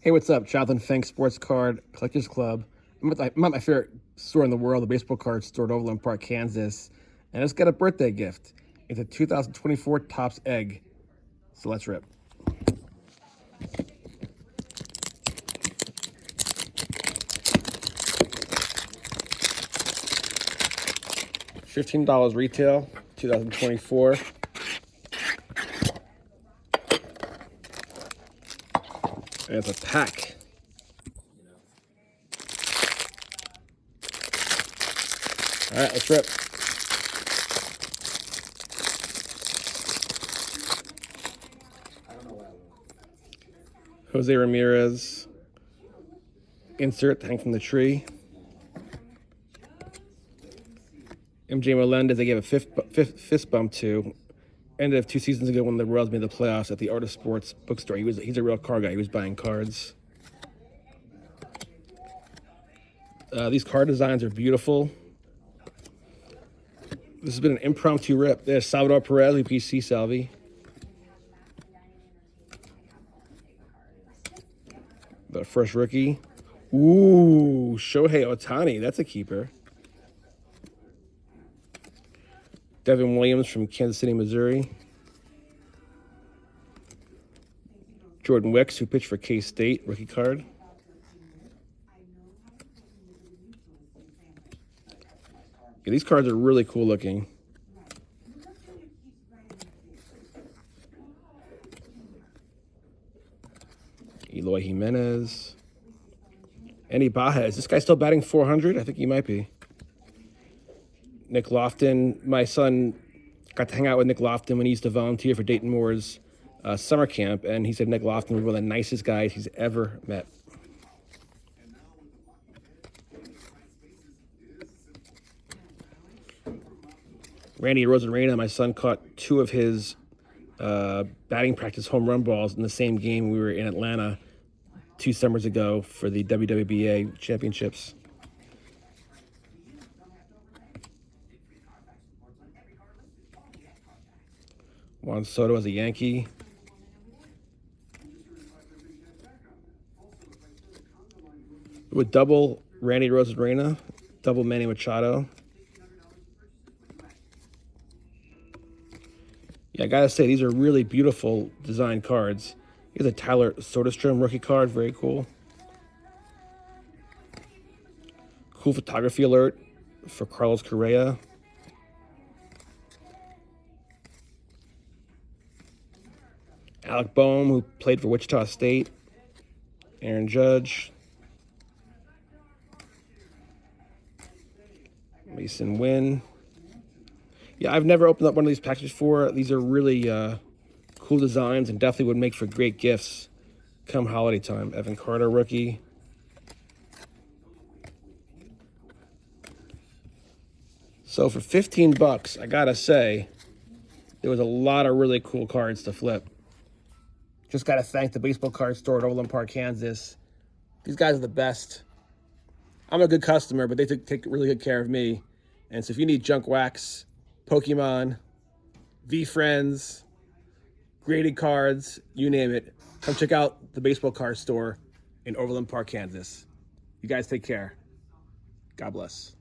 Hey, what's up? Jonathan Fink, Sports Card Collectors Club. I'm at my favorite store in the world, the baseball card store at Overland Park, Kansas. And I just got a birthday gift. It's a 2024 Topps Egg. So let's rip. $15 retail, 2024. And it's a pack. All right, let's rip. Jose Ramirez. Insert hang from the tree. MJ Melendez, they gave a fist bump to. Ended of 2 seasons ago when the Royals made the playoffs at the Art of Sports bookstore. He's a real card guy. He was buying cards. These card designs are beautiful. This has been an impromptu rip. There's Salvador Perez, PC Salvi. The first rookie. Ooh, Shohei Ohtani. That's a keeper. Devin Williams from Kansas City, Missouri. Jordan Wicks, who pitched for K-State, rookie card. Yeah, these cards are really cool looking. Eloy Jimenez. Andy Baja. Is this guy still batting 400? I think he might be. Nick Lofton. My son got to hang out with Nick Lofton when he used to volunteer for Dayton Moore's summer camp, and he said Nick Lofton was one of the nicest guys he's ever met. Randy Rosarena, my son caught 2 of his batting practice home run balls in the same game we were in Atlanta 2 summers ago for the WWBA championships. Juan Soto as a Yankee. With double Randy Rosarena, double Manny Machado. Yeah, I gotta say, these are really beautiful design cards. Here's a Tyler Soderstrom rookie card, very cool. Cool photography alert for Carlos Correa. Alec Boehm, who played for Wichita State. Aaron Judge. Mason Wynn. Yeah, I've never opened up one of these packages before. These are really cool designs and definitely would make for great gifts come holiday time. Evan Carter, rookie. So for 15 bucks, I gotta say, there was a lot of really cool cards to flip. Just gotta thank the baseball card store at Overland Park, Kansas. These guys are the best. I'm a good customer, but they take really good care of me. And so if you need junk wax, Pokemon, V-Friends, graded cards, you name it, come check out the baseball card store in Overland Park, Kansas. You guys take care. God bless.